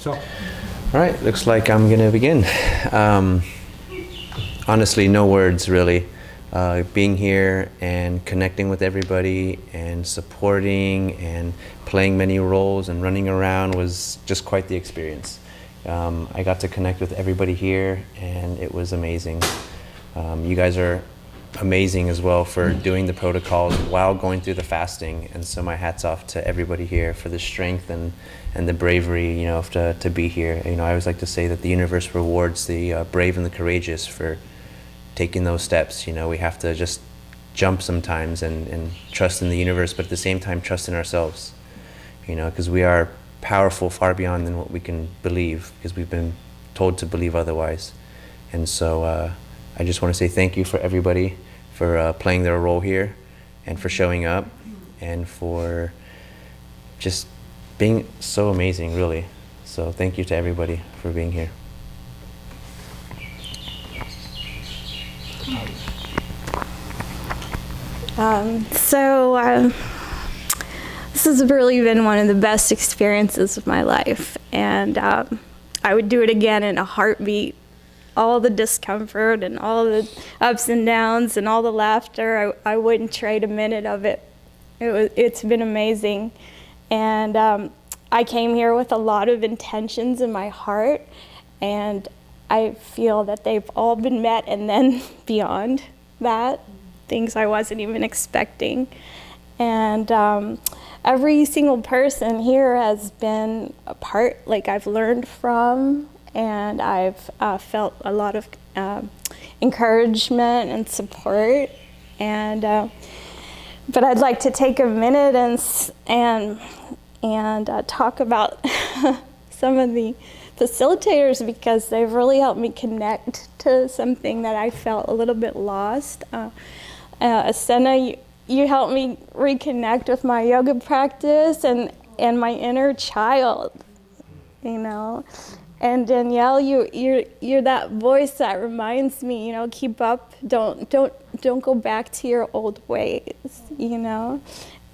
So, All right, looks like I'm going to begin. Honestly, no words really. Being here and connecting with everybody and supporting and playing many roles and running around was just quite the experience. I got to connect with everybody here and it was amazing. You guys are amazing as well for doing the protocols while going through the fasting, and so my hat's off to everybody here for the strength and the bravery, to be here. I always like to say that the universe rewards the brave and the courageous for taking those steps. We have to just jump sometimes and trust in the universe, but at the same time trust in ourselves, because we are powerful far beyond than what we can believe, because we've been told to believe otherwise. And so I just want to say thank you for everybody for playing their role here and for showing up and for just being so amazing, really. So thank you to everybody for being here. This has really been one of the best experiences of my life, and I would do it again in a heartbeat. All the discomfort and all the ups and downs and all the laughter, I wouldn't trade a minute of it. It's been amazing. And I came here with a lot of intentions in my heart, and I feel that they've all been met and then beyond that, things I wasn't even expecting. And every single person here has been a part, I've learned from, and I've felt a lot of encouragement and support. And but I'd like to take a minute and talk about some of the facilitators, because they've really helped me connect to something that I felt a little bit lost. Asena, you helped me reconnect with my yoga practice and my inner child, And Danielle, you're that voice that reminds me, keep up, don't go back to your old ways,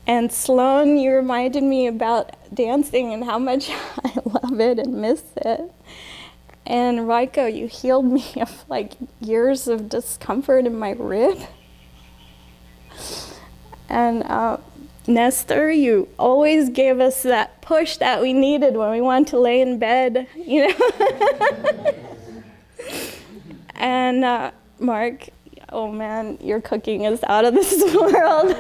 And Sloan, you reminded me about dancing and how much I love it and miss it. And Raiko, you healed me of years of discomfort in my rib. And Nestor, you always gave us that push that we needed when we wanted to lay in bed, And Mark, oh man, your cooking is out of this world.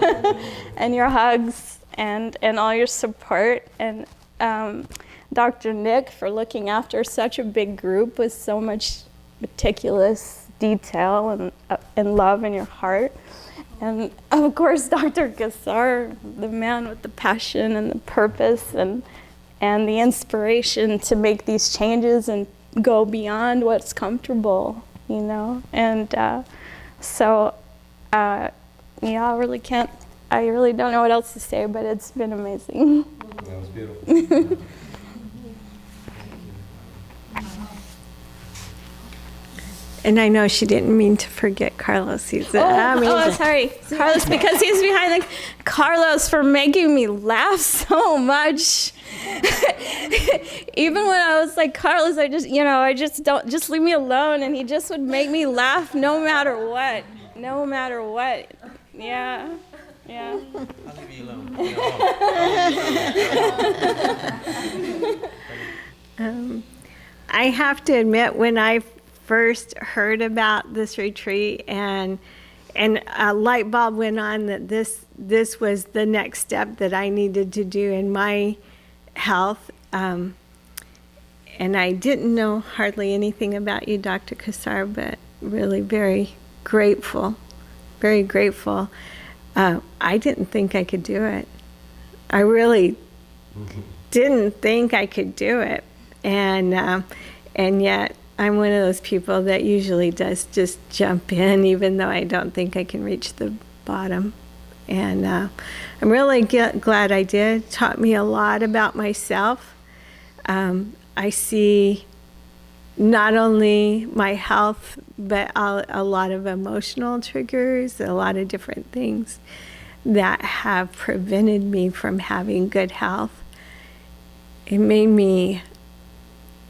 And your hugs and all your support. And Dr. Nick for looking after such a big group with so much meticulous detail and love in your heart. And of course, Dr. Cassar, the man with the passion and the purpose and the inspiration to make these changes and go beyond what's comfortable, And I really don't know what else to say, but it's been amazing. That was beautiful. And I know she didn't mean to forget Carlos. He's sorry. Carlos, because he's behind Carlos for making me laugh so much. Even when I was like, Carlos, I just leave me alone. And he just would make me laugh no matter what. No matter what. Yeah. Yeah. I'll leave you alone. I have to admit, when I first heard about this retreat and a light bulb went on that this was the next step that I needed to do in my health, and I didn't know hardly anything about you, Dr. Cassar, but really very grateful, very grateful. I didn't think I could do it. I really didn't think I could do it, and yet I'm one of those people that usually does just jump in, even though I don't think I can reach the bottom. And I'm really glad I did. It taught me a lot about myself. I see not only my health, but a lot of emotional triggers, a lot of different things that have prevented me from having good health. It made me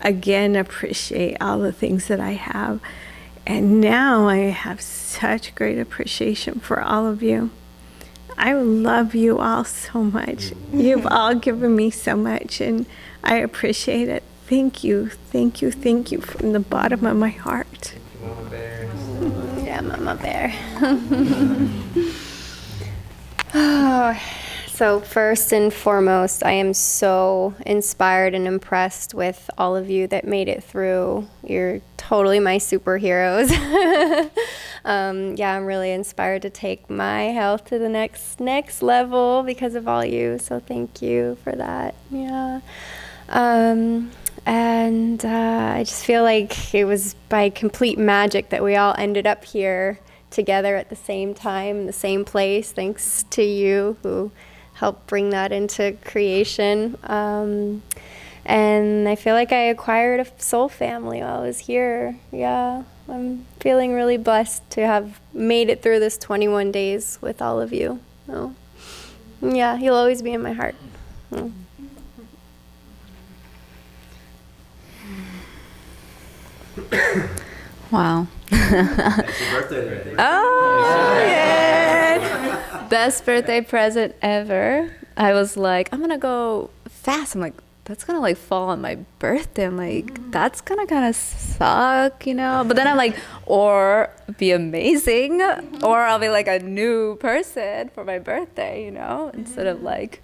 again appreciate all the things that I have. And now I have such great appreciation for all of you. I love you all so much. You've all given me so much, and I appreciate it. Thank you, thank you, thank you from the bottom of my heart. Mama Bear. Yeah, Mama Bear. Oh, so first and foremost, I am so inspired and impressed with all of you that made it through. You're totally my superheroes. Yeah, I'm really inspired to take my health to the next level because of all you. So thank you for that. Yeah. And I just feel like it was by complete magic that we all ended up here together at the same time, in the same place, thanks to you who helped bring that into creation. And I feel like I acquired a soul family while I was here. Yeah, I'm feeling really blessed to have made it through this 21 days with all of you. So, yeah, you'll always be in my heart. Wow. It's your birthday already. Oh, yeah. Best birthday present ever. I was like, I'm going to go fast. I'm like, that's going to like fall on my birthday. I'm like, that's going to kind of suck, you know? But then I'm like, or be amazing, or I'll be like a new person for my birthday, you know? Instead of like,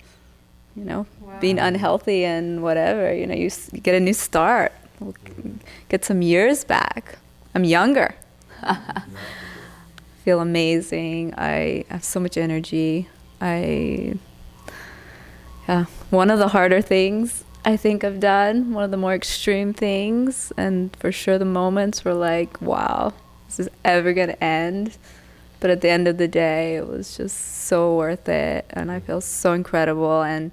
you know, being unhealthy and whatever, you know, you get a new start. Get some years back. I'm younger. Feel amazing. I have so much energy. One of the harder things I think I've done, one of the more extreme things, and for sure the moments were like, wow, this is ever gonna end. But at the end of the day, it was just so worth it, and I feel so incredible, and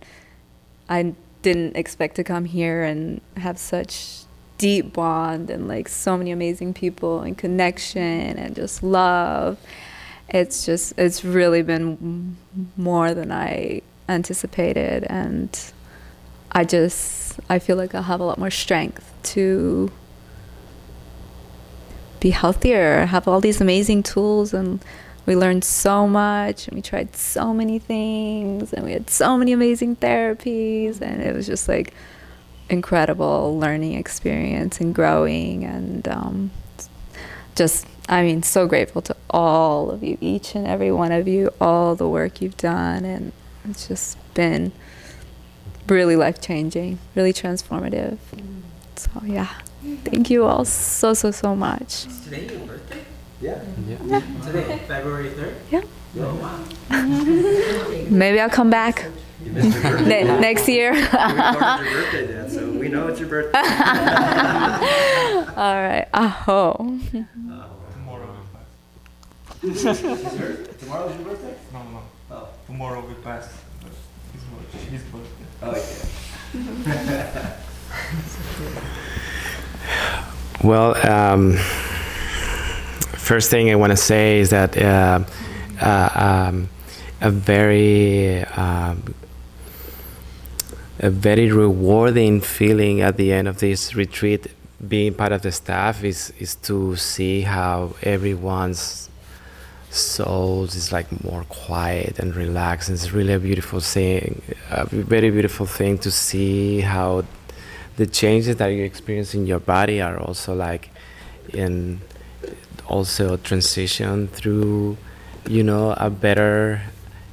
I didn't expect to come here and have such deep bond and like so many amazing people and connection and just love. It's really been more than I anticipated, and I feel like I'll have a lot more strength to be healthier, have all these amazing tools, and we learned so much and we tried so many things and we had so many amazing therapies, and it was just like incredible learning experience and growing, and so grateful to all of you, each and every one of you, all the work you've done, and it's just been really life-changing, really transformative. So yeah, thank you all so much. Is today your birthday? Yeah. Today, February 3rd? Yeah. Oh, wow. Maybe I'll come back You missed your birthday. next year. We recorded your birthday then, so we know it's your birthday. All right. Aho. Tomorrow we pass. Tomorrow's your birthday? No. Oh. Tomorrow we pass. His birthday. Oh, yeah. Well, first thing I want to say is that a very rewarding feeling at the end of this retreat, being part of the staff, is to see how everyone's souls is like more quiet and relaxed. It's really a beautiful thing, a very beautiful thing to see how the changes that you experience in your body are also like in also transition through, you know, a better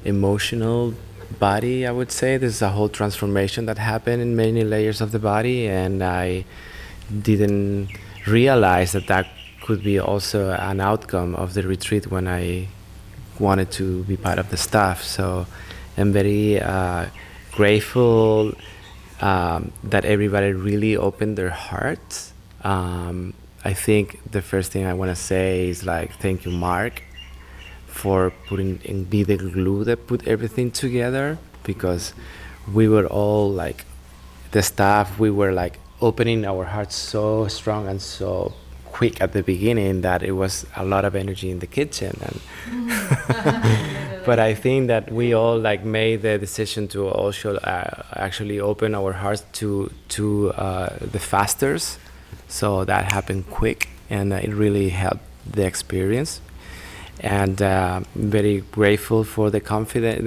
emotional body. I would say there's a whole transformation that happened in many layers of the body, and I didn't realize that could be also an outcome of the retreat when I wanted to be part of the staff. So I'm very grateful that everybody really opened their hearts. I think the first thing I want to say is like, thank you, Mark, for putting and be the glue that put everything together, because we were all like, the staff, we were like opening our hearts so strong and so quick at the beginning that it was a lot of energy in the kitchen, and But I think that we all like made the decision to also actually open our hearts to the fasters. So that happened quick, and it really helped the experience. And very grateful for the confidence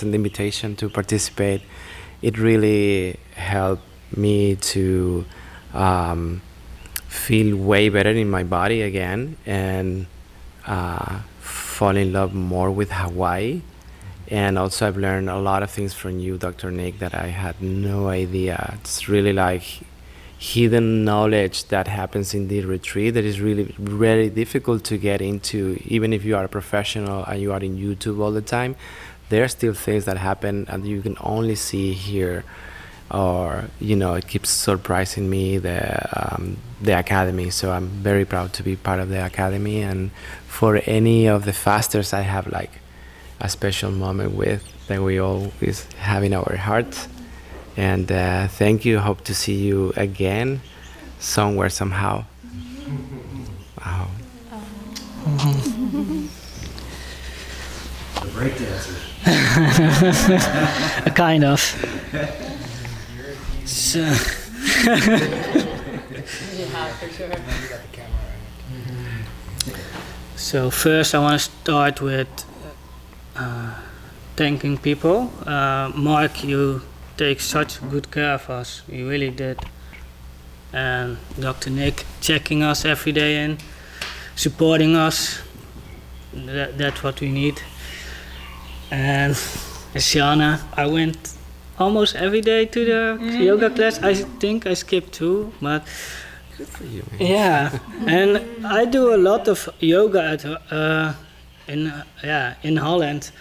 and the invitation to participate. It really helped me to feel way better in my body again, and fall in love more with Hawaii. And also I've learned a lot of things from you, Dr. Nick, that I had no idea. It's really like hidden knowledge that happens in the retreat that is really very difficult to get into. Even if you are a professional and you are in YouTube all the time, there are still things that happen and you can only see here. Or, you know, it keeps surprising me, the academy. So I'm very proud to be part of the academy. And for any of the fasters, I have like a special moment with that we always have in our hearts. And thank you. Hope to see you again somewhere, somehow. Wow. The breakdancer. Kind of. So, so first I want to start with thanking people. Mark, you take such good care of us. You really did. And Dr. Nick checking us every day and supporting us. That's what we need. And Shana, I went almost every day to the yoga class. I think I skipped 2, but Good for you, man. yeah. And I do a lot of yoga at in Holland,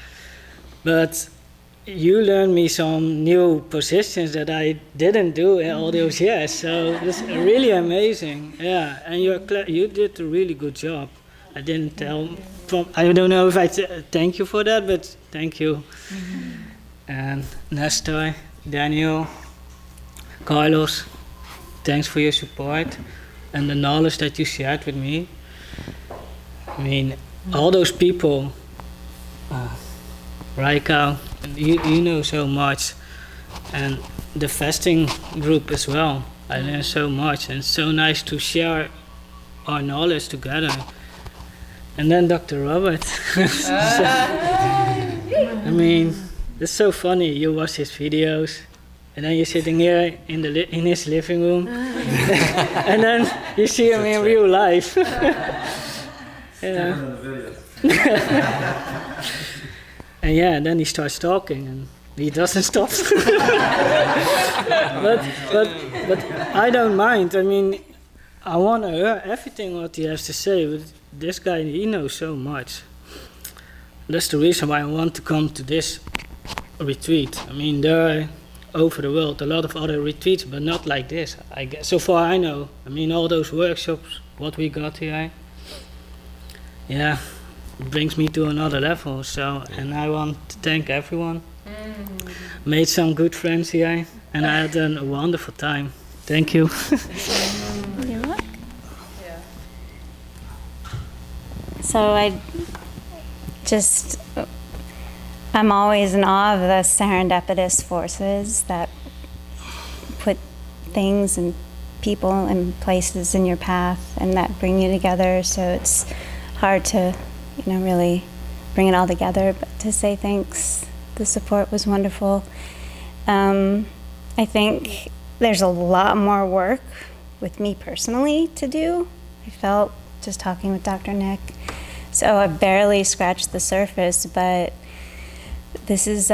but you learned me some new positions that I didn't do in all those years. So it's really amazing. Yeah, and you did a really good job. I didn't tell. I don't know if I thank you for that, but thank you. And Nestor, Daniel, Carlos, thanks for your support and the knowledge that you shared with me. I mean, all those people, Raika, you know so much, and the fasting group as well. I learned so much, and it's so nice to share our knowledge together. And then Dr. Robert. I mean, it's so funny. You watch his videos, and then you're sitting here in his living room, and then you see him in real life. Yeah. And yeah, and then he starts talking, and he doesn't stop. but I don't mind. I mean, I want to hear everything what he has to say. But this guy, he knows so much. That's the reason why I want to come to this retreat. I mean, there are over the world a lot of other retreats, but not like this. I guess, so far I know. I mean, all those workshops, what we got here, yeah, it brings me to another level. So, and I want to thank everyone. Made some good friends here, and I had a wonderful time. Thank you. You're welcome. So I'm always in awe of the serendipitous forces that put things and people and places in your path and that bring you together. So it's hard to, really bring it all together, but to say thanks. The support was wonderful. I think there's a lot more work with me personally to do. I felt just talking with Dr. Nick. So I barely scratched the surface, but this is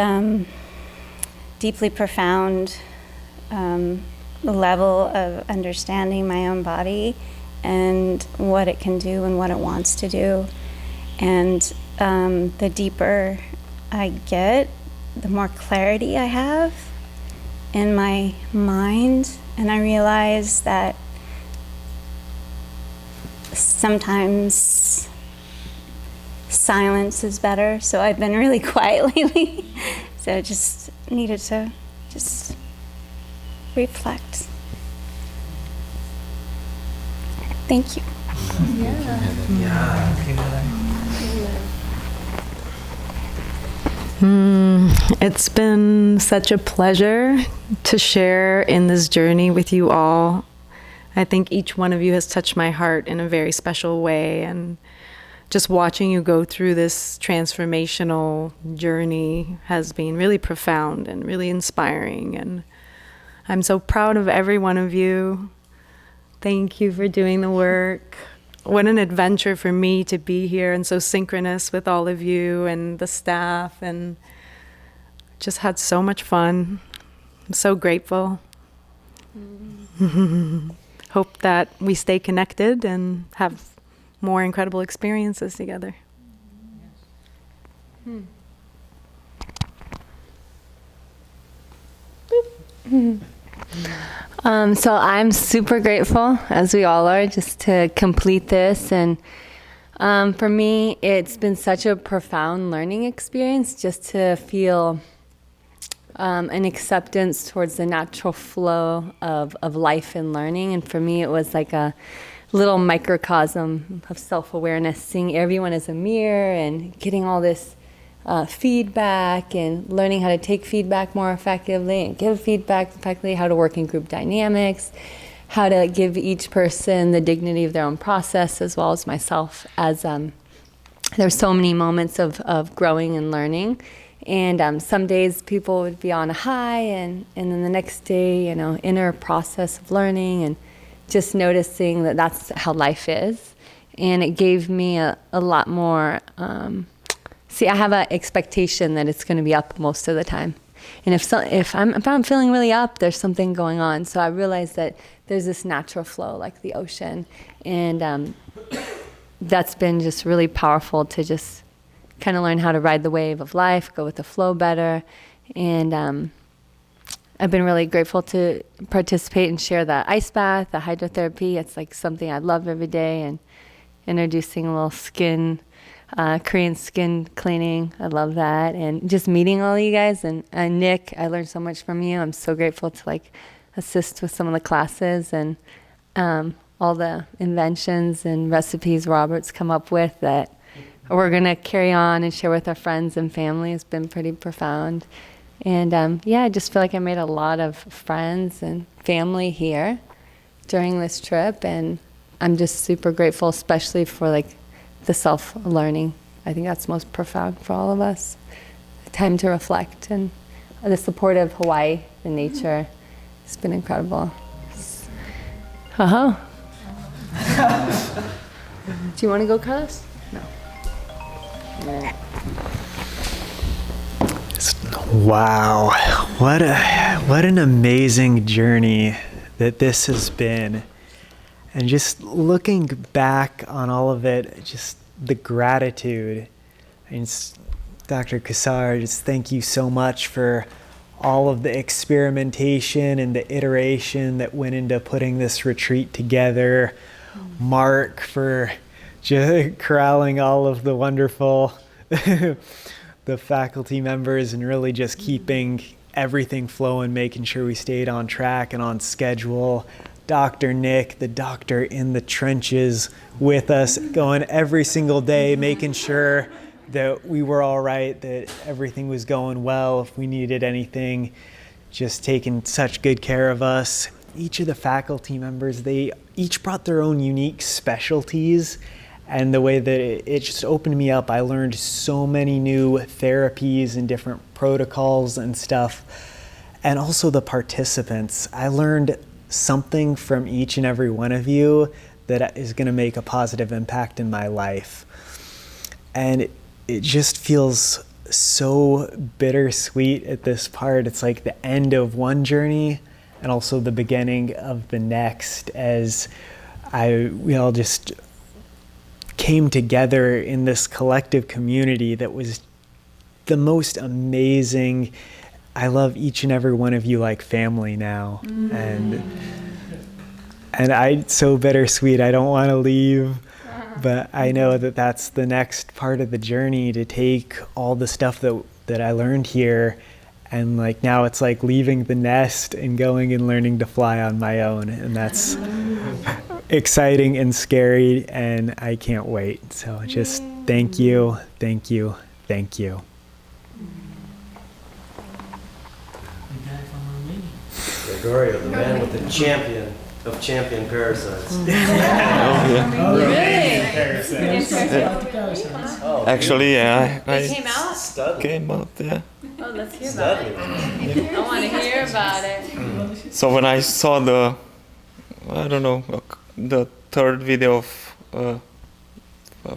deeply profound level of understanding my own body and what it can do and what it wants to do. And the deeper I get, the more clarity I have in my mind, and I realize that sometimes silence is better. So I've been really quiet lately. So I just needed to just reflect. Thank you. It's been such a pleasure to share in this journey with you all. I think each one of you has touched my heart in a very special way, and just watching you go through this transformational journey has been really profound and really inspiring, and I'm so proud of every one of you. Thank you for doing the work. What an adventure for me to be here and so synchronous with all of you and the staff, and just had so much fun. I'm so grateful. Hope that we stay connected and have more incredible experiences together. So I'm super grateful, as we all are, just to complete this. And for me, it's been such a profound learning experience just to feel an acceptance towards the natural flow of life and learning. And for me, it was like a little microcosm of self-awareness, seeing everyone as a mirror and getting all this feedback and learning how to take feedback more effectively and give feedback effectively, how to work in group dynamics, how to give each person the dignity of their own process as well as myself, as there's so many moments of growing and learning. And some days people would be on a high, and then the next day, inner process of learning and just noticing that that's how life is. And it gave me a lot more, I have an expectation that it's going to be up most of the time. And if I'm feeling really up, there's something going on. So I realized that there's this natural flow like the ocean. And that's been just really powerful to just kind of learn how to ride the wave of life, go with the flow better. And I've been really grateful to participate and share the ice bath, the hydrotherapy. It's like something I love every day, and introducing a little Korean skin cleaning. I love that. And just meeting all of you guys. And Nick, I learned so much from you. I'm so grateful to assist with some of the classes and all the inventions and recipes Robert's come up with that we're going to carry on and share with our friends and family. It's been pretty profound. And I just feel like I made a lot of friends and family here during this trip. And I'm just super grateful, especially for the self-learning. I think that's most profound for all of us. The time to reflect and the support of Hawaii, the nature. It's been incredible. Do you want to go, Carlos? No. Wow, what an amazing journey that this has been. And just looking back on all of it, just the gratitude. And Dr. Cassar, just thank you so much for all of the experimentation and the iteration that went into putting this retreat together. Mark for just corralling all of the wonderful the faculty members and really just keeping everything flowing, making sure we stayed on track and on schedule. Dr. Nick, the doctor in the trenches with us, going every single day, making sure that we were all right, that everything was going well, if we needed anything, just taking such good care of us. Each of the faculty members, they each brought their own unique specialties, and the way that it just opened me up, I learned so many new therapies and different protocols and stuff. And also the participants, I learned something from each and every one of you that is going to make a positive impact in my life. And it just feels so bittersweet at this part. It's like the end of one journey and also the beginning of the next, as we all just came together in this collective community that was the most amazing. I love each and every one of you like family now. And it's so bittersweet. I don't want to leave, but I know that that's the next part of the journey, to take all the stuff that I learned here, and now it's like leaving the nest and going and learning to fly on my own. And that's exciting and scary, and I can't wait. So just thank you, thank you, thank you. story of the man with the champion of champion parasites. Actually, yeah, It came out? came out, yeah. Oh, let's hear about it. I want to hear about it. So when I saw the third video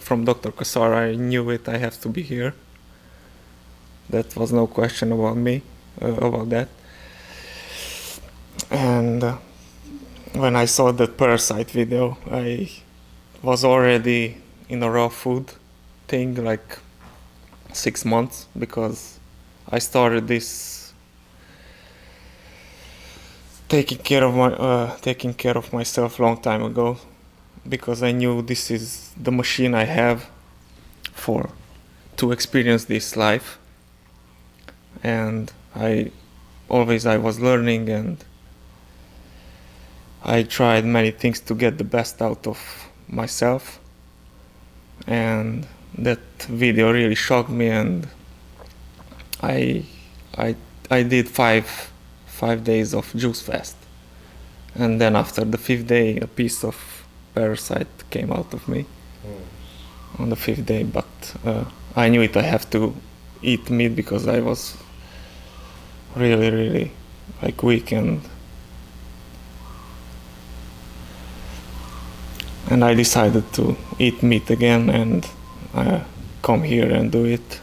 from Dr. Cassar, I knew it. I have to be here. That was no question about me, about that. And when I saw that parasite video, I was already in a raw food thing, like 6 months, because I started this taking care of myself long time ago, because I knew this is the machine I have to experience this life. And I was learning, and I tried many things to get the best out of myself, and that video really shocked me, and I did five days of juice fast, and then after the 5th day a piece of parasite came out of me on the 5th day, but I knew I have to eat meat because I was really like weak, and I decided to eat meat again, and I come here and do it.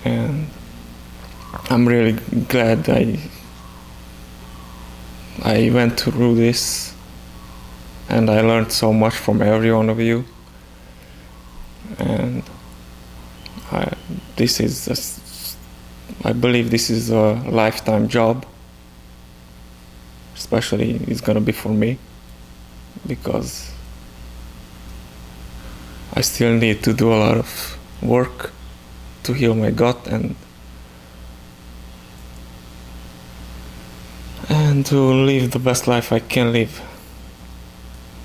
And I'm really glad I went through this, and I learned so much from every one of you. And I believe this is a lifetime job. Especially it's gonna be for me, because I still need to do a lot of work to heal my gut and to live the best life I can live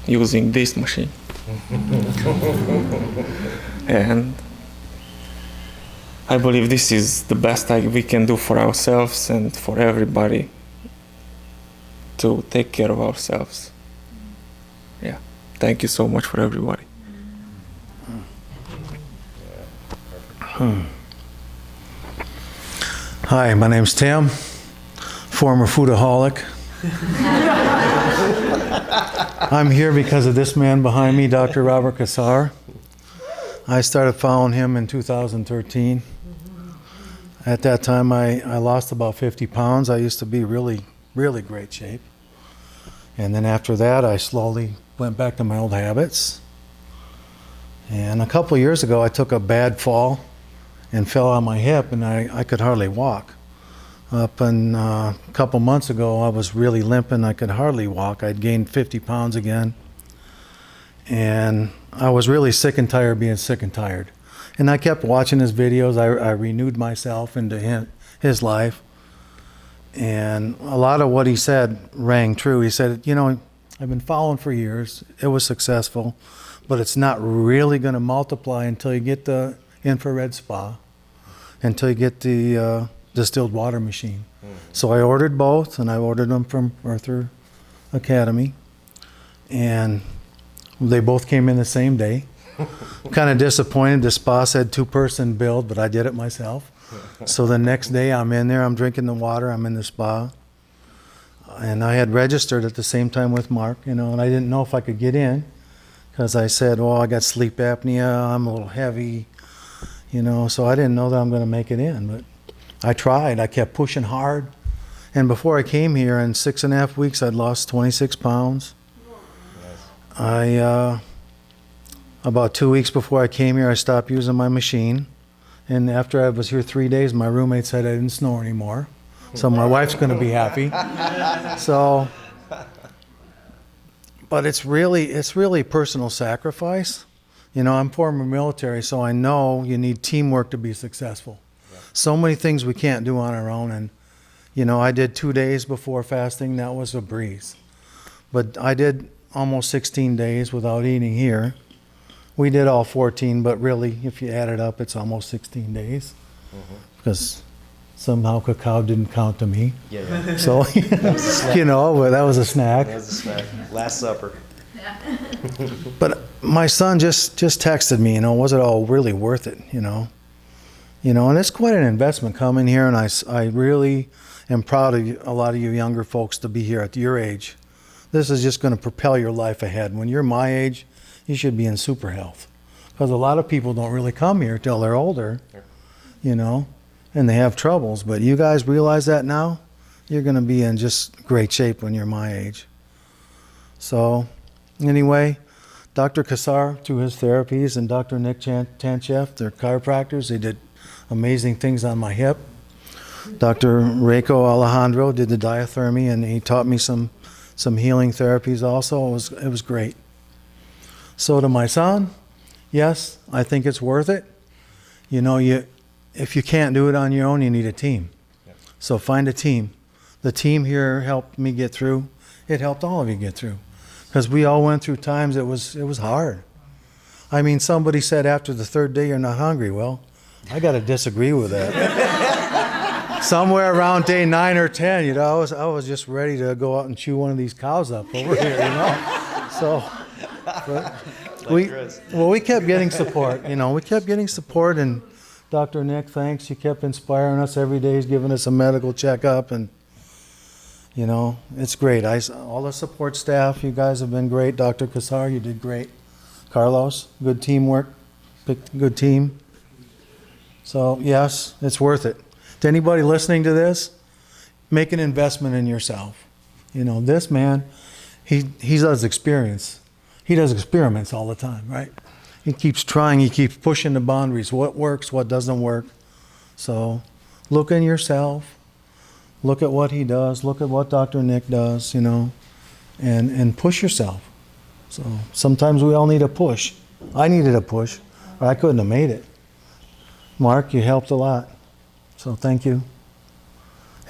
using this machine. And I believe this is the best we can do for ourselves and for everybody, to take care of ourselves. Yeah. Thank you so much for everybody. Hi, my name's Tim, former foodaholic. I'm here because of this man behind me, Dr. Robert Cassar. I started following him in 2013. At that time, I lost about 50 pounds. I used to be really great shape. And then after that, I slowly went back to my old habits. And a couple of years ago, I took a bad fall and fell on my hip, and I could hardly walk. Up and a couple months ago, I was really limping. I could hardly walk. I'd gained 50 pounds again. And I was really sick and tired of being sick and tired. And I kept watching his videos. I renewed myself into his life. And a lot of what he said rang true. He said, you know, I've been following for years. It was successful, but it's not really going to multiply until you get the infrared spa, until you get the distilled water machine. So I ordered both, and I ordered them from Earther Academy, and they both came in the same day. Kind of disappointed. The spa said 2-person build, but I did it myself. So the next day I'm in there, I'm drinking the water, I'm in the spa. And I had registered at the same time with Mark, you know, and I didn't know if I could get in, because I said, oh, I got sleep apnea, I'm a little heavy, you know, so I didn't know that I'm going to make it in. But I tried. I kept pushing hard. And before I came here, in 6.5 weeks, I'd lost 26 pounds. About 2 weeks before I came here, I stopped using my machine. And after I was here 3 days, my roommate said I didn't snore anymore. So my wife's going to be happy. So, but it's really personal sacrifice. You know, I'm former military, so I know you need teamwork to be successful. So many things we can't do on our own. And, you know, I did 2 days before fasting. That was a breeze. But I did almost 16 days without eating here. We did all 14, but really, if you add it up, it's almost 16 days. Because Somehow cacao didn't count to me. Yeah, right. So, you know, but that was a snack. That was a snack. Last supper. But my son just texted me, you know, was it all really worth it, you know? You know, and it's quite an investment coming here, and I really am proud of you, a lot of you younger folks to be here at your age. This is just going to propel your life ahead. When you're my age, you should be in super health. Because a lot of people don't really come here till they're older, you know, and they have troubles. But you guys realize that now? You're going to be in just great shape when you're my age. So, anyway, Dr. Cassar, through his therapies, and Dr. Nick Tanchev, they're chiropractors. They did amazing things on my hip. Dr. Reiko Alejandro did the diathermy, and he taught me some healing therapies also. It was great. So to my son, yes, I think it's worth it. You know, if you can't do it on your own, you need a team. So find a team. The team here helped me get through. It helped all of you get through. Because we all went through times it was hard. I mean, somebody said after the third day you're not hungry. Well, I got to disagree with that. Somewhere around day 9 or 10, you know, I was just ready to go out and chew one of these cows up over here, you know. So, we kept getting support. You know, we kept getting support, and Dr. Nick, thanks. You kept inspiring us every day. He's giving us a medical checkup, and you know, it's great. All the support staff, you guys have been great. Dr. Cassar, you did great. Carlos, good teamwork, good team. So yes, it's worth it. To anybody listening to this, make an investment in yourself. You know, this man, he does experience. He does experiments all the time, right? He keeps trying, he keeps pushing the boundaries. What works, what doesn't work. So look in yourself. Look at what he does. Look at what Dr. Nick does, you know, and push yourself. So sometimes we all need a push. I needed a push, or I couldn't have made it. Mark, you helped a lot. So thank you.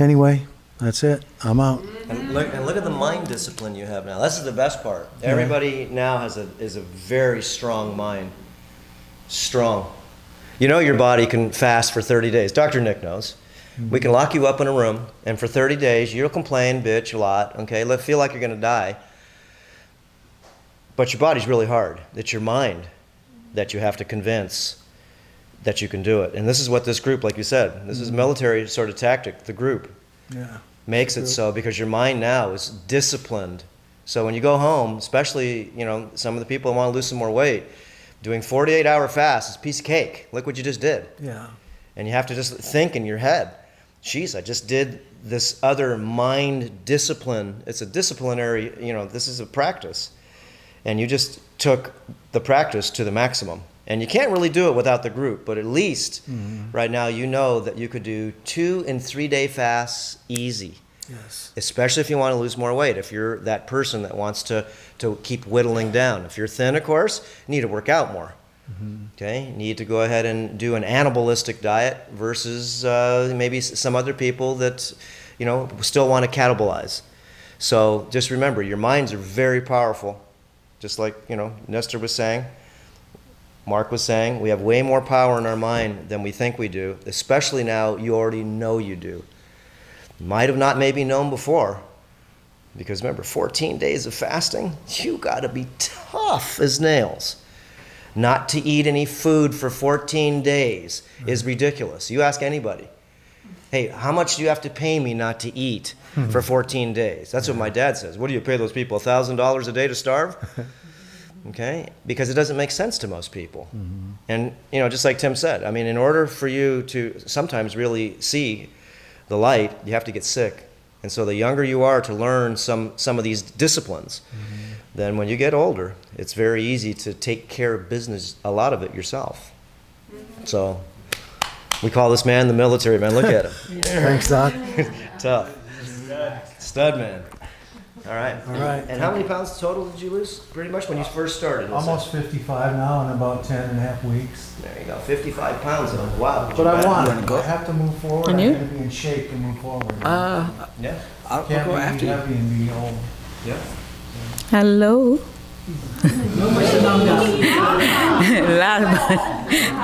Anyway, that's it. I'm out. And look at the mind discipline you have now. This is the best part. Everybody now is a very strong mind. Strong. You know your body can fast for 30 days. Dr. Nick knows. We can lock you up in a room, and for 30 days, you'll complain, bitch, a lot, okay? Feel like you're going to die. But your body's really hard. It's your mind that you have to convince that you can do it. And this is what this group, like you said, this is a military sort of tactic, the group. Yeah. Makes it so because your mind now is disciplined. So when you go home, especially, you know, some of the people who want to lose some more weight, doing 48-hour fast is a piece of cake. Look what you just did. Yeah. And you have to just think in your head, geez, I just did this other mind discipline. It's a disciplinary, you know, this is a practice. And you just took the practice to the maximum. And you can't really do it without the group, but at least right now you know that you could do 2 and 3 day fasts easy. Yes. Especially if you want to lose more weight, if you're that person that wants to keep whittling down. If you're thin, of course, you need to work out more. Okay, you need to go ahead and do an animalistic diet versus maybe some other people that, you know, still want to catabolize. So just remember, your minds are very powerful. Just like, you know, Nestor was saying, Mark was saying, we have way more power in our mind than we think we do, especially now you already know you do. Might have not maybe known before, because remember, 14 days of fasting, you got to be tough as nails. Not to eat any food for 14 days is ridiculous. You ask anybody, hey, how much do you have to pay me not to eat for 14 days? That's what my dad says. What do you pay those people, $1,000 a day to starve? Okay, because it doesn't make sense to most people. And, you know, just like Tim said, I mean, in order for you to sometimes really see the light, you have to get sick. And so the younger you are to learn some of these disciplines, then when you get older, it's very easy to take care of business, a lot of it yourself. So we call this man the military man. Look at him. Thanks, Doc. Tough. Stud man. All right. All right. And how many pounds total did you lose pretty much when you first started? Almost 55 now in about 10 and a half weeks. There you go. 55 pounds. Wow. But I want to. I have to move forward. And I you? have to be in shape to move forward. Yeah. I'll go after you. Can't be heavy and be old. Yeah. Hello.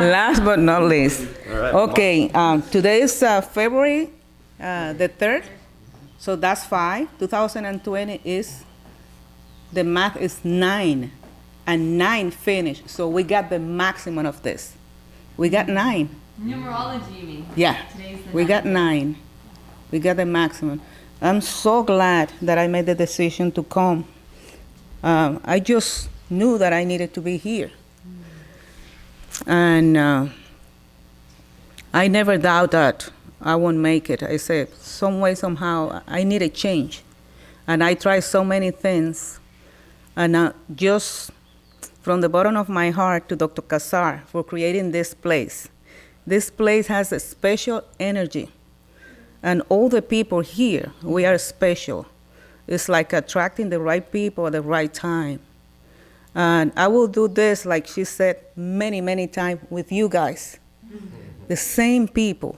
Last but not least. All right. Okay, today is February the 3rd, so that's 5. 2020 is, the math is 9, and 9 finished, so we got the maximum of this. We got 9. Numerology, you mean? Yeah, we got 9. We got the maximum. I'm so glad that I made the decision to come. I just knew that I needed to be here. And I never doubt that I won't make it. I said, some way, somehow, I need a change. And I tried so many things. And just from the bottom of my heart to Dr. Cassar for creating this place. This place has a special energy. And all the people here, we are special. It's like attracting the right people at the right time. And I will do this, like she said, many, many times with you guys. The same people.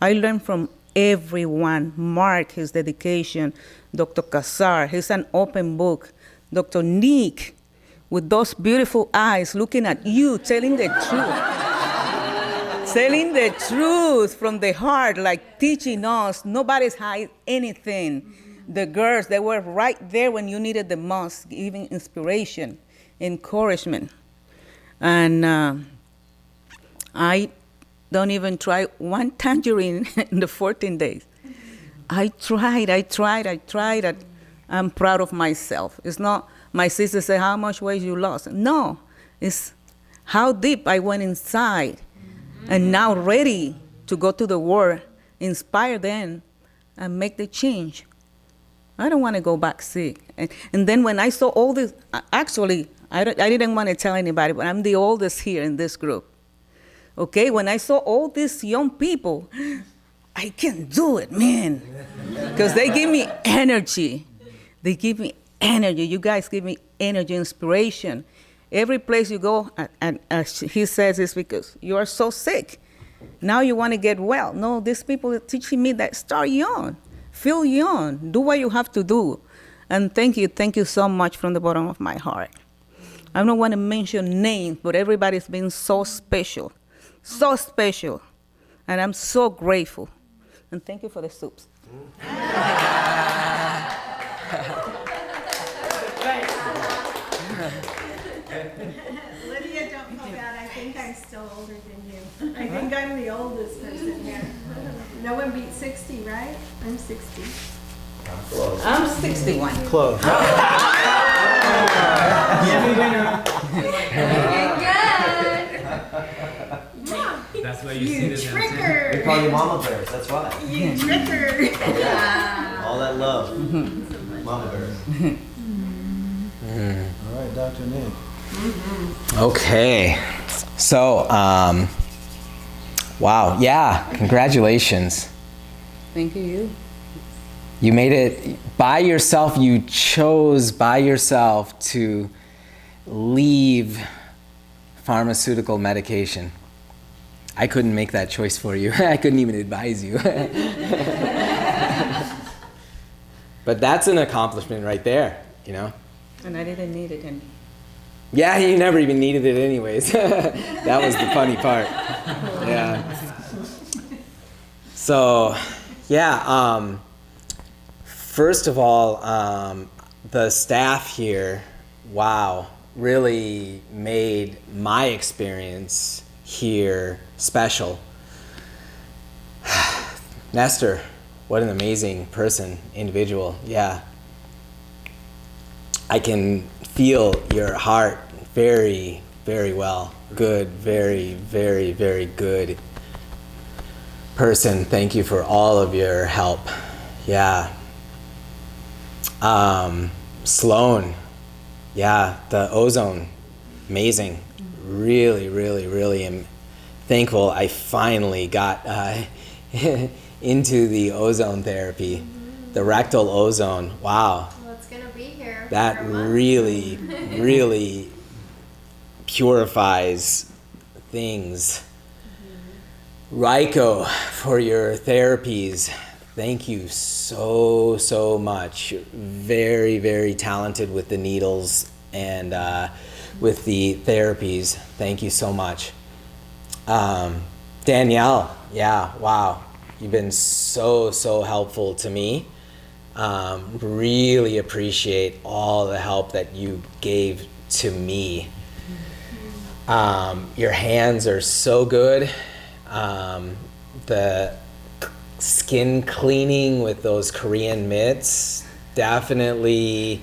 I learned from everyone. Mark, his dedication. Dr. Cassar, he's an open book. Dr. Nick, with those beautiful eyes looking at you, telling the truth. Telling the truth from the heart, like teaching us. Nobody's hiding anything. The girls, they were right there when you needed the most, giving inspiration, encouragement. And I don't even try one tangerine in the 14 days. I tried. And I'm proud of myself. It's not my sister say, how much weight you lost? No, it's how deep I went inside. And now ready to go to the world, inspire them, and make the change. I don't want to go back sick. And then when I saw all this, actually, I didn't want to tell anybody, but I'm the oldest here in this group. Okay, when I saw all these young people, I can do it, man. Because they give me energy. They give me energy. You guys give me energy, inspiration. Every place you go, and he says, it's because you are so sick. Now you want to get well. No, these people are teaching me that start young, feel young, do what you have to do. And thank you so much from the bottom of my heart. I don't want to mention names, but everybody's been so special. And I'm so grateful. And thank you for the soups. Lydia, don't feel bad. I think I'm still older than you. I think I'm the oldest person here. No one beats 60, right? I'm 60. Close. I'm 61. Close. That's why you see this. Tricker. We call you mama bears, that's why. You tricker. Yeah. All that love. Mama bears. All right, Dr. Nick. Okay. So, wow. Yeah. Congratulations. Thank you. You made it by yourself. You chose by yourself to leave pharmaceutical medication. I couldn't make that choice for you. I couldn't even advise you. But that's an accomplishment right there, you know? And I didn't need it. And yeah, you never even needed it anyways. That was the funny part. Yeah. So, yeah, first of all, the staff here, wow, really made my experience here special. Nestor, what an amazing person, individual, yeah. I can feel your heart very, very well. Good, very, very, very good person. Thank you for all of your help. Yeah. Sloan, yeah, the ozone, amazing. Really, really, really am thankful I finally got into the ozone therapy. The rectal ozone, wow. Well, it's going to be here. That really, really purifies things. Raiko, for your therapies, thank you so, so much. You're very, very talented with the needles. and with the therapies. Thank you so much. Danielle, yeah, wow. You've been so helpful to me. Really appreciate all the help that you gave to me. Your hands are so good. The skin cleaning with those Korean mitts, definitely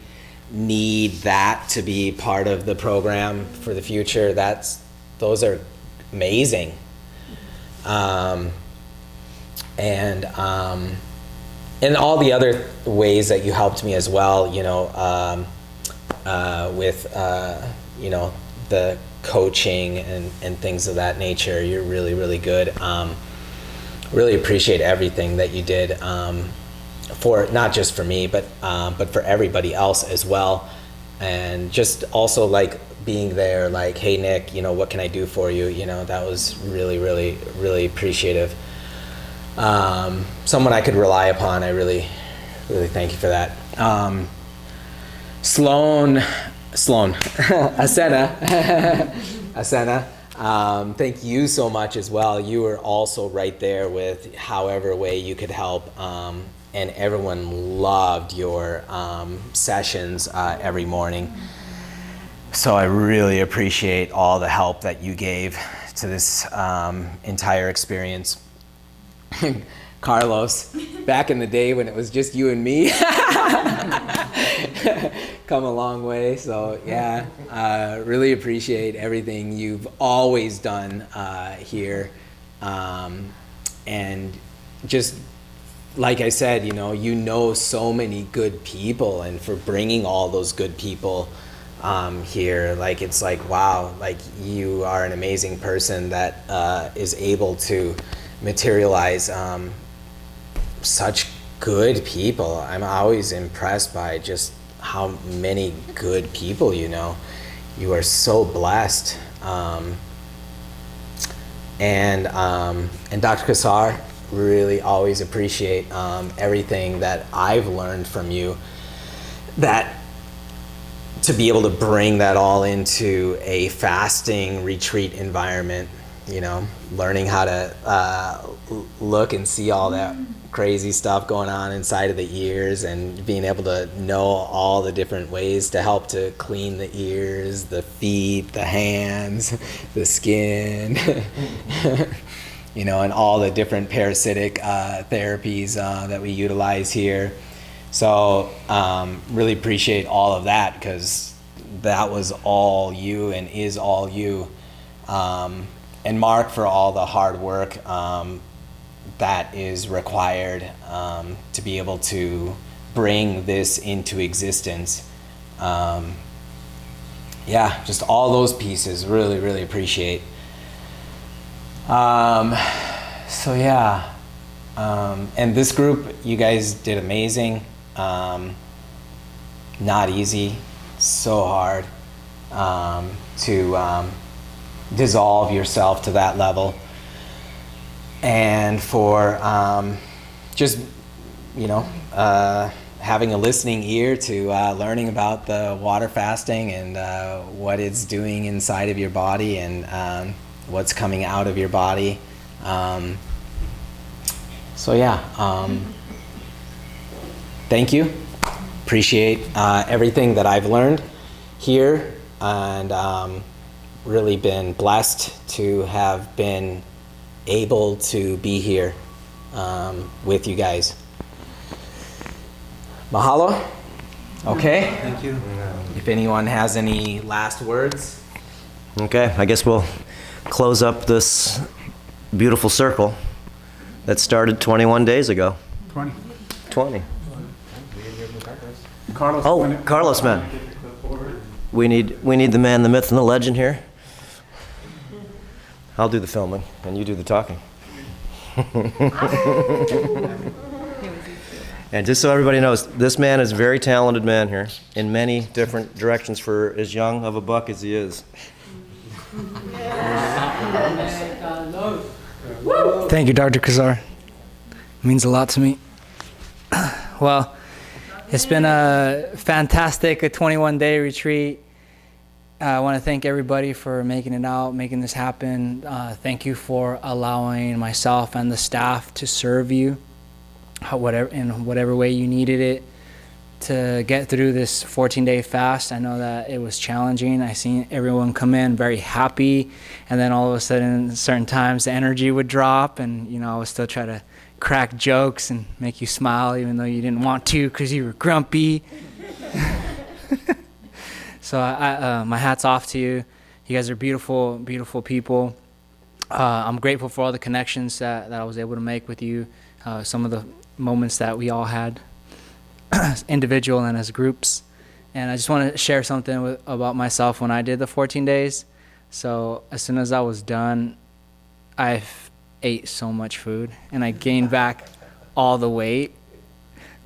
need that to be part of the program for the future. Those are amazing. And all the other ways that you helped me as well, with the coaching and things of that nature. You're really, really good. Really appreciate everything that you did, for not just for me, but for everybody else as well. And just also like being there, like, hey Nick, what can I do for you? That was really, really, really appreciative. Someone I could rely upon. I really, really thank you for that. Sloan, Asena, thank you so much as well. You were also right there with however way you could help, and everyone loved your sessions every morning. So I really appreciate all the help that you gave to this entire experience. Carlos, back in the day when it was just you and me, come a long way. So yeah, really appreciate everything you've always done here, and just like I said, so many good people, and for bringing all those good people here, like it's like, wow, like you are an amazing person that is able to materialize such good people. I'm always impressed by just how many good people you know. You are so blessed. And Dr. Cassar, really always appreciate everything that I've learned from you, that to be able to bring that all into a fasting retreat environment, learning how to look and see all that crazy stuff going on inside of the ears, and being able to know all the different ways to help to clean the ears, the feet, the hands, the skin, and all the different parasitic therapies that we utilize here. So really appreciate all of that, because that was all you and is all you. And Mark, for all the hard work that is required to be able to bring this into existence. Just all those pieces, really, really appreciate. And this group, you guys did amazing. Not easy, so hard to dissolve yourself to that level, and for having a listening ear to learning about the water fasting and what it's doing inside of your body, and what's coming out of your body. Thank you. Appreciate everything that I've learned here, and really been blessed to have been able to be here with you guys. Mahalo. Okay. Thank you. If anyone has any last words. Okay, I guess we'll close up this beautiful circle that started 21 days ago. 20. Carlos, man. We need the man, the myth, and the legend here. I'll do the filming, and you do the talking. And just so everybody knows, this man is a very talented man here in many different directions for as young of a buck as he is. Thank you, Dr. Cassar. It means a lot to me. Well, it's been a fantastic 21-day retreat. I want to thank everybody for making it out, making this happen. Thank you for allowing myself and the staff to serve you in whatever way you needed it to get through this 14-day fast. I know that it was challenging. I seen everyone come in very happy, and then all of a sudden, certain times, the energy would drop, and I would still try to crack jokes and make you smile, even though you didn't want to because you were grumpy. So my hat's off to you. You guys are beautiful, beautiful people. I'm grateful for all the connections that I was able to make with you, some of the moments that we all had, individual and as groups. And I just want to share something about myself when I did the 14 days. So as soon as I was done, I ate so much food, and I gained back all the weight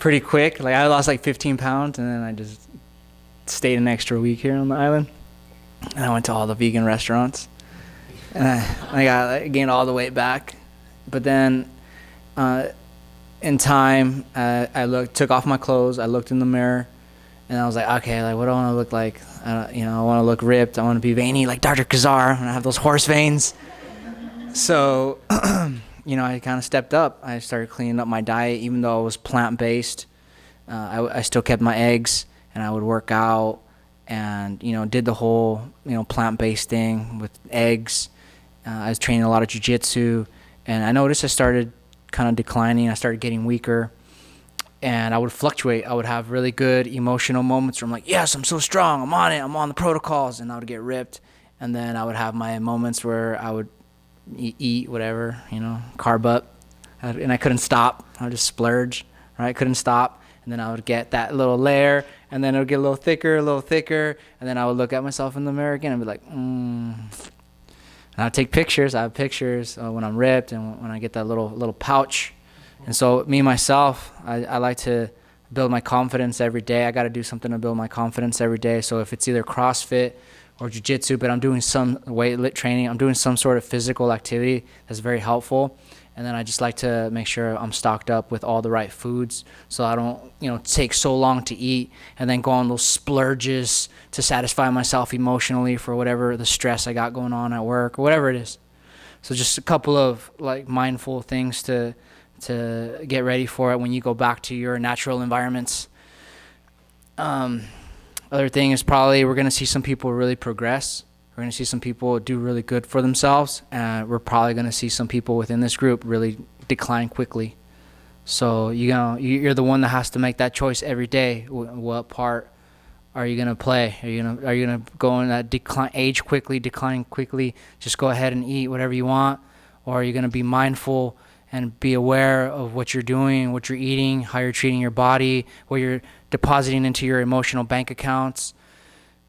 pretty quick. Like I lost like 15 pounds, and then I just stayed an extra week here on the island, and I went to all the vegan restaurants, and I gained all the weight back. But then in time, I took off my clothes, I looked in the mirror, and I was like, okay, like what do I want to look like? I want to look ripped, I want to be veiny like Dr. Cassar, and I have those horse veins. So I kind of stepped up. I started cleaning up my diet, even though it was plant-based. I still kept my eggs, and I would work out and, did the whole, plant-based thing with eggs. I was training a lot of jiu-jitsu, and I noticed I started kind of declining. I started getting weaker, and I would fluctuate. I would have really good emotional moments where I'm like, yes, I'm so strong. I'm on it. I'm on the protocols, and I would get ripped. And then I would have my moments where I would eat whatever, carb up, and I couldn't stop. I would just splurge, right? Couldn't stop. And then I would get that little layer, and then it would get a little thicker, and then I would look at myself in the mirror again and be like, And I would take pictures. I have pictures when I'm ripped and when I get that little pouch. And so me, myself, I like to build my confidence every day. I got to do something to build my confidence every day. So if it's either CrossFit or jiu-jitsu, but I'm doing some weight training, I'm doing some sort of physical activity that's very helpful. And then I just like to make sure I'm stocked up with all the right foods, so I don't, take so long to eat and then go on those splurges to satisfy myself emotionally for whatever the stress I got going on at work or whatever it is. So just a couple of mindful things to get ready for it when you go back to your natural environments. Other thing is probably we're going to see some people really progress. We're going to see some people do really good for themselves, and we're probably going to see some people within this group really decline quickly. So you're the one that has to make that choice every day. What part are you going to play? Are you going to go in that age quickly, decline quickly, just go ahead and eat whatever you want? Or are you going to be mindful and be aware of what you're doing, what you're eating, how you're treating your body, what you're depositing into your emotional bank accounts?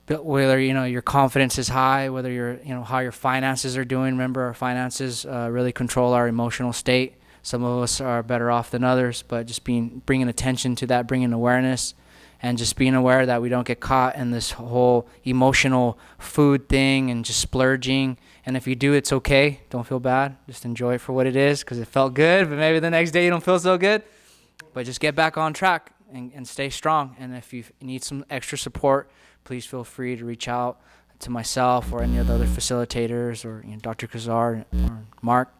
Whether your confidence is high, whether how your finances are doing. Remember, our finances really control our emotional state. Some of us are better off than others, but just bringing attention to that, bringing awareness, and just being aware that we don't get caught in this whole emotional food thing and just splurging. And if you do, it's okay. Don't feel bad. Just enjoy it for what it is, because it felt good, but maybe the next day you don't feel so good. But just get back on track and stay strong. And if you need some extra support, please feel free to reach out to myself or any of the other facilitators, or Dr. Cassar or Mark.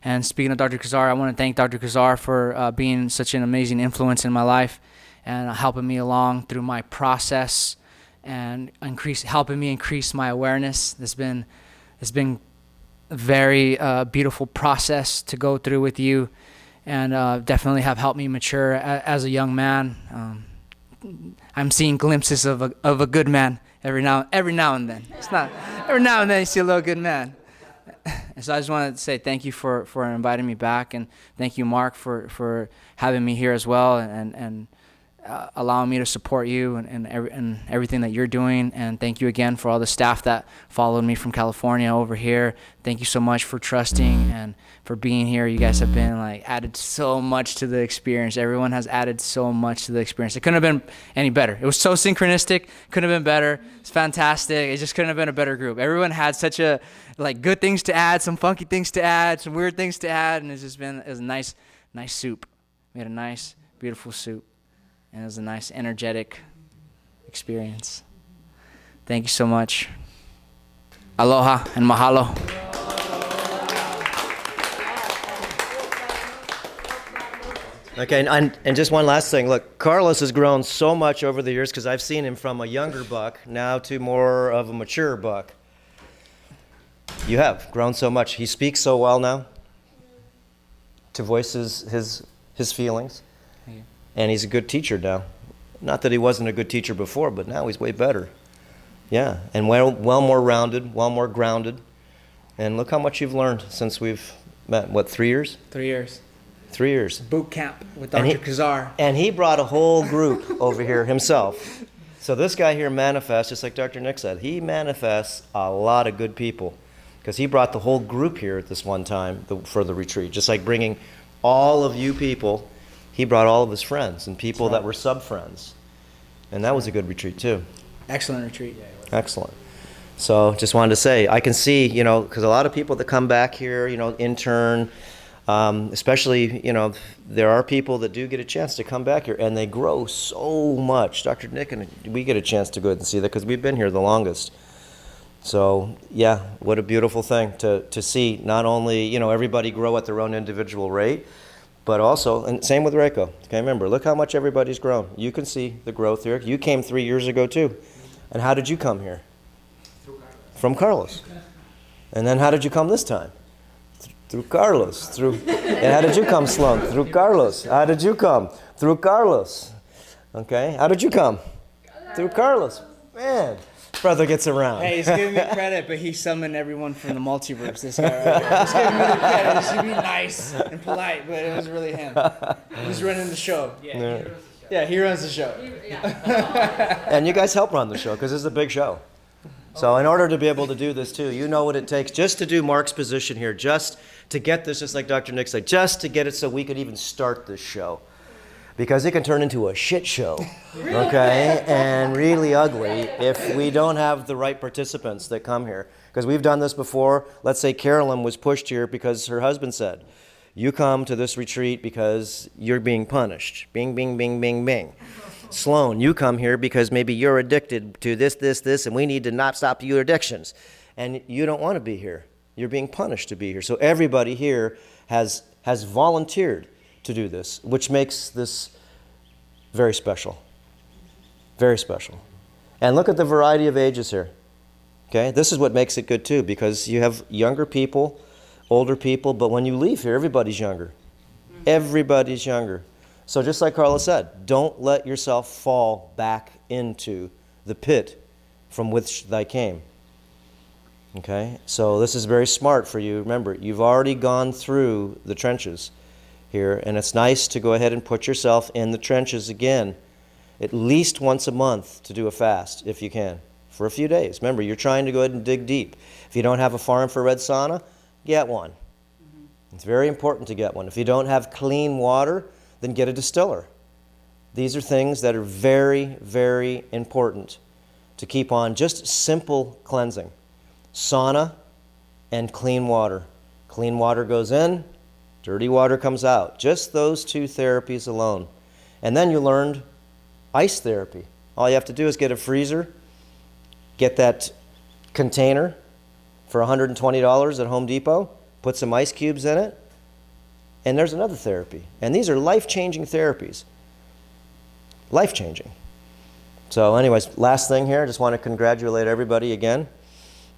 And speaking of Dr. Cassar, I want to thank Dr. Cassar for being such an amazing influence in my life and helping me along through my process and helping me increase my awareness. It's been a very beautiful process to go through with you, and definitely have helped me mature as a young man. I'm seeing glimpses of a good man every now and then. It's not every now and then you see a little good man. And so I just wanted to say thank you for inviting me back, and thank you, Mark, for having me here as well, and allowing me to support you and everything that you're doing. And thank you again for all the staff that followed me from California over here. Thank you so much for trusting and for being here. You guys have been added so much to the experience. Everyone has added so much to the experience. It couldn't have been any better. It was so synchronistic. Couldn't have been better. It's fantastic. It just couldn't have been a better group. Everyone had such a good things to add, some funky things to add, some weird things to add, and it was a nice soup. We had a nice, beautiful soup. And it was a nice, energetic experience. Thank you so much. Aloha and mahalo. Okay, and just one last thing. Look, Carlos has grown so much over the years because I've seen him from a younger buck now to more of a mature buck. You have grown so much. He speaks so well now to voice his feelings. And he's a good teacher now. Not that he wasn't a good teacher before, but now he's way better. Yeah, and well more rounded, well more grounded. And look how much you've learned since we've met. What, 3 years? 3 years. 3 years. Boot camp with Dr. Cassar. And he brought a whole group over here himself. So this guy here manifests, just like Dr. Nick said, he manifests a lot of good people because he brought the whole group here at this one time for the retreat. Just like bringing all of you people, he brought all of his friends and people that were sub-friends. And that was a good retreat too. Excellent retreat. Excellent. So just wanted to say, I can see, because a lot of people that come back here, intern, especially, there are people that do get a chance to come back here and they grow so much. Dr. Nick and we get a chance to go and see that because we've been here the longest. So yeah, what a beautiful thing to see not only, everybody grow at their own individual rate, but also, and same with Reiko. Okay, remember, look how much everybody's grown. You can see the growth here. You came 3 years ago too. And how did you come here? From Carlos. And then how did you come this time? Through Carlos. And how did you come, Sloan? Through Carlos. How did you come? Through Carlos. Okay, how did you come? Through Carlos. Man, brother gets around. Hey, he's giving me credit, but he summoned everyone from the multiverse, this guy right here. He's giving me the credit. He should be nice and polite, but it was really him. He's running the show. Yeah, he runs the show. And you guys help run the show because it's a big show. So in order to be able to do this too, you know what it takes just to do Mark's position here, just to get this, just like Dr. Nick said, just to get it so we could even start this show. Because it can turn into a shit show, okay, and really ugly if we don't have the right participants that come here. Because we've done this before. Let's say Carolyn was pushed here because her husband said, you come to this retreat because you're being punished. Bing, bing, bing, bing, bing. Sloan, you come here because maybe you're addicted to this, and we need to not stop your addictions. And you don't want to be here. You're being punished to be here. So everybody here has volunteered to do this, which makes this very special. Very special. And look at the variety of ages here. Okay, this is what makes it good too, because you have younger people, older people, but when you leave here, everybody's younger. Everybody's younger. So just like Carla said, don't let yourself fall back into the pit from which thy came. Okay, so this is very smart for you. Remember, you've already gone through the trenches here, and it's nice to go ahead and put yourself in the trenches again, at least once a month to do a fast, if you can, for a few days. Remember, you're trying to go ahead and dig deep. If you don't have a far infrared sauna, get one. It's very important to get one. If you don't have clean water, then get a distiller. These are things that are very, very important to keep on. Just simple cleansing. Sauna and clean water. Clean water goes in, dirty water comes out. Just those two therapies alone. And then you learned ice therapy. All you have to do is get a freezer, get that container for $120 at Home Depot, put some ice cubes in it, and there's another therapy. And these are life-changing therapies. Life-changing. So anyways, last thing here, I just want to congratulate everybody again.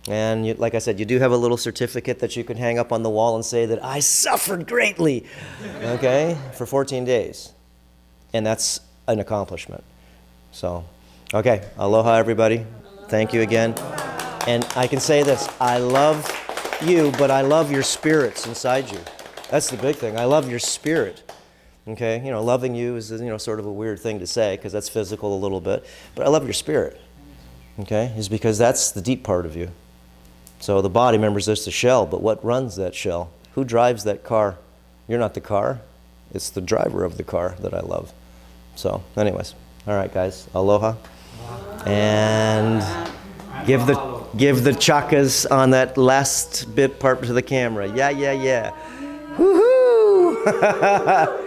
And like I said, you do have a little certificate that you can hang up on the wall and say that I suffered greatly, okay, for 14 days. And that's an accomplishment. So, okay, aloha everybody. Thank you again. And I can say this, I love you, but I love your spirits inside you. That's the big thing. I love your spirit. Okay, loving you is, sort of a weird thing to say because that's physical a little bit. But I love your spirit. Okay, is because that's the deep part of you. So the body, remembers there's the shell, but what runs that shell? Who drives that car? You're not the car. It's the driver of the car that I love. So, anyways, all right, guys, aloha, and give the chakas on that last bit part to the camera. Yeah. Woohoo!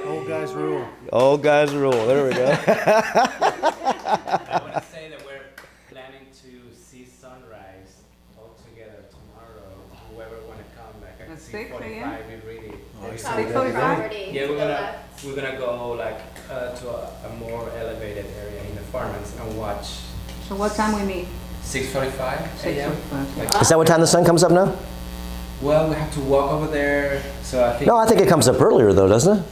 Old guys rule. Old guys rule. There we go. I want to say that we're planning to see property. Yeah, we're gonna go like to a more elevated area in the farmlands and watch. So what time we meet? 6:45 a.m. 6:45. Is that what time the sun comes up now? Well, we have to walk over there, so I think. No, I think it comes up earlier though, doesn't it?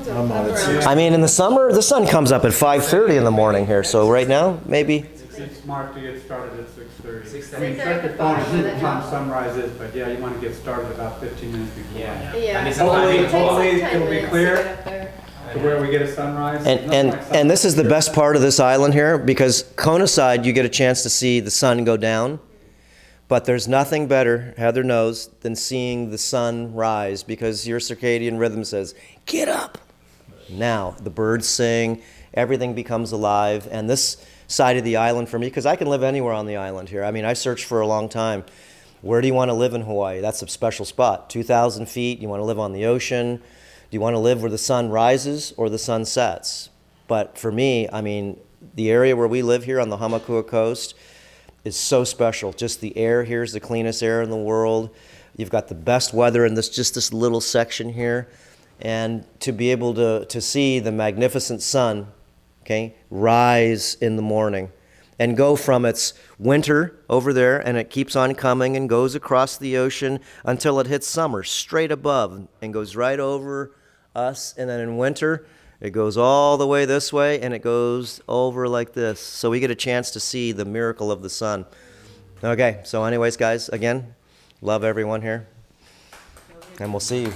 I mean, in the summer, the sun comes up at 5:30 in the morning here. So right now, maybe. It's smart to get started at 6:30. I mean, check your phone and see what time sunrise is, but yeah, you want to get started about 15 minutes before. Yeah. Hopefully it'll be clear to where we get a sunrise. And this is the best part of this island here, because Kona side, you get a chance to see the sun go down. But there's nothing better, Heather knows, than seeing the sun rise, because your circadian rhythm says, get up. Now, the birds sing, everything becomes alive, and this side of the island for me, because I can live anywhere on the island here. I mean, I searched for a long time. Where do you want to live in Hawaii? That's a special spot. 2,000 feet, you want to live on the ocean? Do you want to live where the sun rises or the sun sets? But for me, I mean, the area where we live here on the Hamakua coast is so special. Just the air here is the cleanest air in the world. You've got the best weather in this little section here. And to be able to see the magnificent sun, okay, rise in the morning and go from its winter over there, and it keeps on coming and goes across the ocean until it hits summer straight above and goes right over us. And then in winter, it goes all the way this way and it goes over like this. So we get a chance to see the miracle of the sun. Okay, so anyways, guys, again, love everyone here. And we'll see you.